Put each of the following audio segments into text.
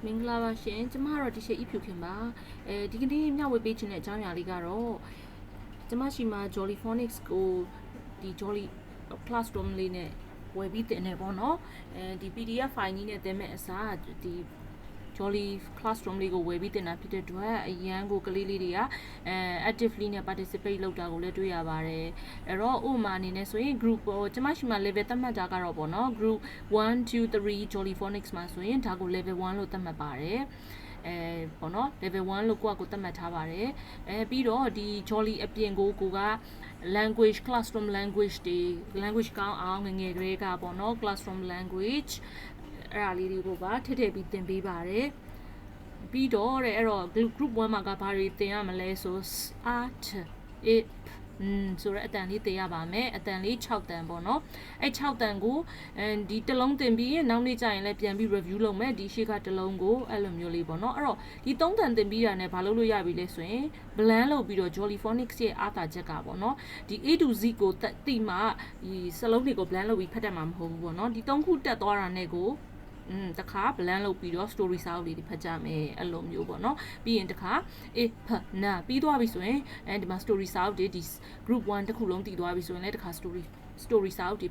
မင်္ဂလာပါရှင်ကျမကတော့ဒီရှေ့ဤဖြူခင်ပါဒီကနေ့မျှဝေပေးခြင်းတဲ့အကြောင်းအရာလေးကတော့ကျမရှိမှာ Jolly Phonics ကိုဒီ Jolly Classroom လေးနဲ့ဝယ်ပြီးတင်နေပေါ့နော်ဒီ PDF file ကြီးနဲ့တင်မဲ့အစားဒီ Jolly Classroom လေးကိုဝယ်ပြီးတင်တာဖြစ်တဲ့အတွက်အရန်ကိုကလေးလေးတွေကactively နဲ့ participate လုပ်တာကိုလည်းတွေ့ရပါတယ်အဲ့တော့ဥပမာအနေနဲ့ဆိုရင် group ကျမရှိမှာ level သတ်မှတ်တာကတော့ပေါ့နော် group 1 2 3 Jolly Phonics မှာဆိုရင်ဒါကို level 1လို့သတ်မှတ်ပါတယ်ပေါ့နော် level 1လို့ကိုသတ်မှတ်ထားပါတယ်ပြီးတော့ဒီ Jolly အပြင်ကိုက language classroom language တွေ language ကောင်းအောင်ငယ်ငယ်ကလေးကပေါ့နော် classroom language အဲ့ဒါလေးတွေကိုပါထည့်ပြီးသင်ပေးပါတယ်ပြီးတော့အဲ့တော့ group 1မှာကဘာတွေသင်ရမလဲဆို art it ဆိုတော့အတန်လေးသင်ရပါမယ်အတန်လေး6တန်ပေါ့နော်အဲ့6တန်ကိုဒီတစ်လုံးသင်ပြီးရင်နောက်နေ့ကျရင်လည်းပြန်ပြီး review လုပ်မယ်ဒီရှေ့ကတစ်လုံးကိုအဲ့လိုမျိုးလေးပေါ့နော်အဲ့တော့ဒီ3တန်သင်ပြီးတာနဲ့ဘာလုပ်လို့ရပြီလဲဆိုရင် blend လုပ်ပြီးတော့ Jolly Phonics ရဲ့အားသာချက်ကပေါ့နော်ဒီ A to Z ကိုတိမှဒီစလုံးတွေကို blend လုပ်ပြီးဖတ်တတ်မှာမဟုတ်ဘူးပေါ့နော်ဒီ3ခုတက်သွားတာနဲ့ကိုတခါ blend လုပ်ပြီးတော့ story စာအုပ်လေးတွေဖတ်ကြမယ်အဲ့လိုမျိုးပေါ့နော်ပြီးရင်တခါနာပြီးသွားပြီဆိုရင်ဒီမှာ story စာအုပ်တွေဒီ group 1တစ်ခုလုံးတည်သွားပြီဆိုရင်လည်းတခါ story စာအုပ်တွေ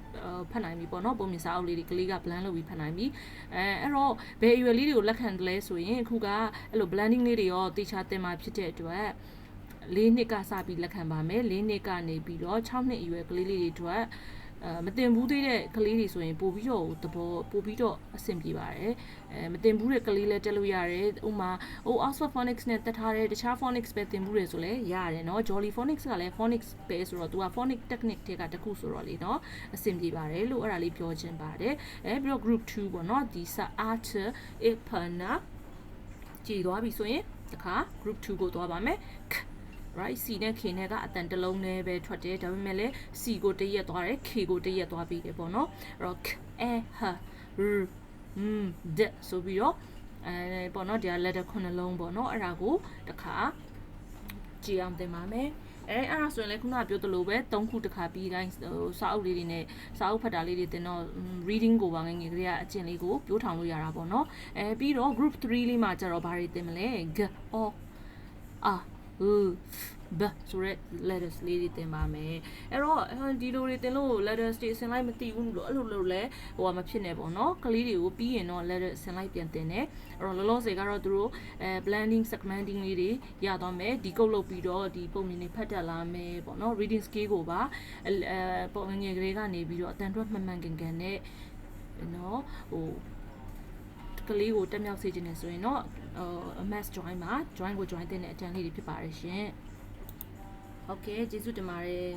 ဖတ်နိုင်ပြီပေါ့နော်ပုံမြင်စာအုပ်လေးတွေကလေးက blend လုပ်ပြီးဖတ်နိုင်ပြီအဲ့တော့ဘယ်အရွယ်လေးတွေကိုလက်ခံတယ်လဲဆိုရင်အခုကအဲ့လို blending လေးတွေရောတေချာတင်မှာဖြစ်တဲ့အတွက်4နှစ်ကစပြီးလက်ခံပါမယ်4နှစ်ကနေပြီးတော့6နှစ်အရွယ်ကလေးလေးတွေအတွက်မတင်ဘူးသေးတဲ့ကလေးတွေဆိုရင်ပို့ပြီးတော့သဘောပို့ပြီးတော့အဆင်ပြေပါတယ်မတင်ဘူးတဲ့ကလေးလည်းတက်လို့ရတယ်ဥမာ Oxford Phonics နဲ့တက်ထားတဲ့တခြား Phonics ပဲတင်ဘူးတယ်ဆိုလည်းရတယ်เนาะ Jolly Phonics ကလည်း Phonics ပဲဆိုတော့သူက Phonic Technique တွေကတစ်ခုဆိုတော့လေเนาะအဆင်ပြေပါတယ်လို့အဲ့ဒါလေးပြောချင်ပါတယ်ပြီးတော့ group 2ပေါ့เนาะဒီ art ipana ကြည်သွားပြီဆိုရင်တခါ group 2ကိုသွားပါမယ်right C နဲ့ K နဲ့ကအတန်တစ်လုံးနဲ့ပဲထွက်တယ်ဒါပေမဲ့လည်း C ကိုတရက်သွားတယ် K ကိုတရက်သွားပြီးတယ်ပေါ့နော်အဲ့တော့ d ဆိုပြီးတော့ပေါ့နော်ဒီက letter 9လုံးပေါ့နော်အဲ့ဒါကိုတခါကြည့်အောင်သင်ပါမယ်အဲ့ဒါဆိုရင်လည်းခုနကပြောသလိုပဲ3ခုတစ်ခါပြီးတိုင်းစာအုပ်လေးတွေနဲ့စာအုပ်ဖတ်တာလေးတွေသင်တော့ reading ကိုပါငယ်ငယ်ကလေးကအကျင့်လေးကိုပြောထောင်လို့ရတာပေါ့နော်ပြီးတော့ group 3လေးမှာကျတော့ဘာတွေသင်မလဲ g o a b ဆိုရက် letters လေးတွေတင်ပါမယ်အဲ့တော့ဒီလိုတွေတင်လို့ letters တွေအစင်လိုက်မသိဘူးလို့အဲ့လိုလဲဟိုကမဖြစ်နေပေါ့နော်ကလေးတွေကိုပြီးရင်တော့ letters အစင်လိုက်ပြန်တင်တယ်အဲ့တော့လောလောဆယ်ကတော့သူတို့blending segmenting လေးတွေရသွားမယ်ဒီကုတ်လုပ်ပြီးတော့ဒီပုံမြင်တွေဖတ်တတ်လာမယ်ပေါ့နော် reading skill ကိုပါပုံငယ်ကလေးကနေပြီးတော့အတန်တွက်မှန်မှန်ကန်ကန်နဲ့နော်ဟိုကလေးကိုတက်မြောက်စေခြင်းနဲ့ဆိုရင်တော့mass join မှာ join ကို join တဲ့အတန်းလေးတွေဖြစ်ပါတယ်ရှင်ဟုတ်ကဲ့ကျေးဇူးတင်ပါတယ်